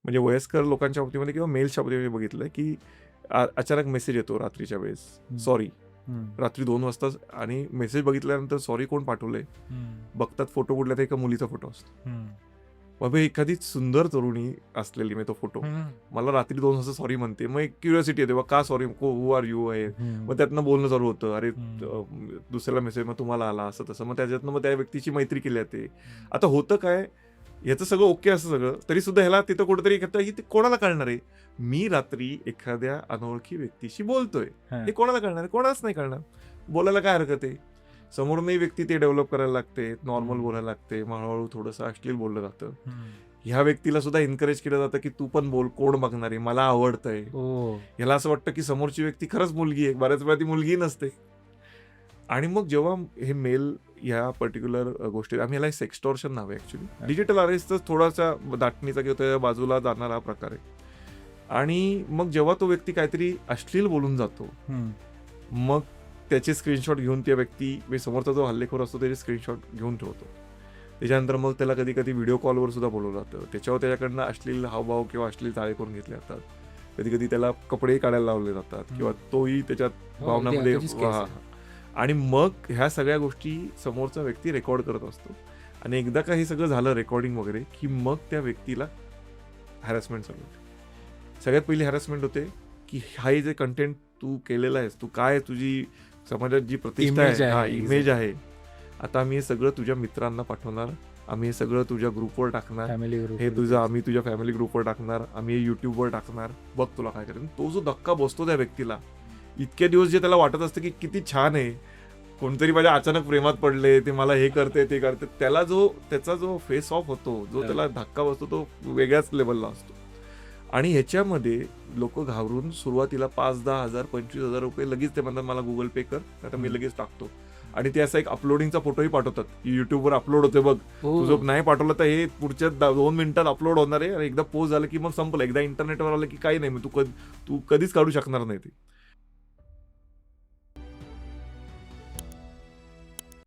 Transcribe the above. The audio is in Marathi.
म्हणजे वयस्कर लोकांच्या बाबतीमध्ये किंवा मेल्सच्या बाबतीमध्ये बघितलंय की अचानक मेसेज येतो रात्रीच्या वेळेस, सॉरी, रात्री 2 वाजता, आणि मेसेज बघितल्यानंतर सॉरी कोण पाठवलंय बघतात, फोटो कुठल्या तरी एका मुलीचा फोटो असतो. बाबा एखादी सुंदर तरुणी असलेली मी तो फोटो, मला रात्री 2 वाजता सॉरी म्हणते, मग एक क्युरिओसिटी येते, का सॉरी, हु आर यू आहे. मग त्यातनं बोलणं चालू होतं, अरे दुसऱ्याला मेसेज मग तुम्हाला आला असं तसं, मग त्याच्यातनं मग त्या व्यक्तीची मैत्री केली जाते. आता होतं काय, याचं सगळं ओके असं सगळं तरी सुद्धा ह्याला तिथं कुठेतरी ते कोणाला कळणार आहे, मी रात्री एखाद्या अनोळखी व्यक्तीशी बोलतोय, हे कोणाला कळणार आहे? कोणालाच नाही कळणार. बोलायला काय हरकत आहे. समोरही व्यक्ती ते डेव्हलप करायला लागते, नॉर्मल बोलायला लागते, हळूहळू थोडंसं अश्लील बोललं जातं. ह्या व्यक्तीला सुद्धा एनकरेज केलं जातं की तू पण बोल, कोण बघणार आहे, मला आवडतंय. ह्याला असं वाटतं की समोरची व्यक्ती खरंच मुलगी आहे, बऱ्याच वेळा ती मुलगी नसते. आणि मग जेव्हा हे मेल ह्या पर्टिक्युलर गोष्टी, आम्ही ह्याला सेक्सटॉर्शन नाव आहे ऍक्च्युली. डिजिटल अरेस्टचा थोडासा दाटणीचा किंवा त्या बाजूला जाणारा प्रकार आहे. आणि मग जेव्हा तो व्यक्ती काहीतरी अश्लील बोलून जातो, मग त्याचे स्क्रीनशॉट घेऊन त्या व्यक्ती, समोरचा जो हल्लेखोर असतो त्याचे स्क्रीनशॉट घेऊन ठेवतो. त्याच्यानंतर मग त्याला कधी कधी व्हिडिओ कॉलवर सुद्धा बोलवलं जातं, त्याच्यावर त्याच्याकडनं अश्लील हावभाव किंवा अश्लील चाळे करून घेतले जातात. कधी कधी त्याला कपडे काढायला लावले जातात किंवा तोही त्याच्यात भावनामध्ये. आणि मग ह्या सगळ्या गोष्टी समोरचा व्यक्ती रेकॉर्ड करत असतो. आणि एकदा का हे सगळं झालं रेकॉर्डिंग वगैरे, की मग त्या व्यक्तीला हॅरॅसमेंट चालू होते. सगळ्यात पहिली हॅरॅसमेंट होते की हा जे कंटेंट तू केलेला आहेस, तू काय, तुझी समाजात जी प्रतिष्ठा आहे, इमेज आहे, आता आम्ही हे सगळं तुझ्या मित्रांना पाठवणार, आम्ही हे सगळं तुझ्या ग्रुपवर टाकणार, हे तुझं आम्ही तुझ्या फॅमिली ग्रुपवर टाकणार, आम्ही हे युट्यूबवर टाकणार, बघ तुला काय करायचं. तो जो धक्का बसतो त्या व्यक्तीला, इतके दिवस जे त्याला वाटत असतं की किती छान आहे, कोणतरी माझ्या अचानक प्रेमात पडले, ते मला हे करते ते करते, त्याचा जो फेस ऑफ होतो, जो त्याला धक्का बसतो, तो वेगळ्याच लेवलला असतो. आणि ह्याच्यामध्ये लोक घाबरून सुरुवातीला 5-10 हजार 25,000 रुपये लगेच ते म्हणतात मला गुगल पे कर, आता मी लगेच टाकतो. आणि ते असा एक अपलोडिंगचा फोटोही पाठवतात की युट्यूबवर अपलोड होते बघ, तुझं नाही पाठवलं तर हे पुढच्या 2 मिनिटात अपलोड होणार आहे. आणि एकदा पोस्ट झालं की मग संपलं. एकदा इंटरनेटवर आलं की काही नाही, मग तू कधीच काढू शकणार नाही ते.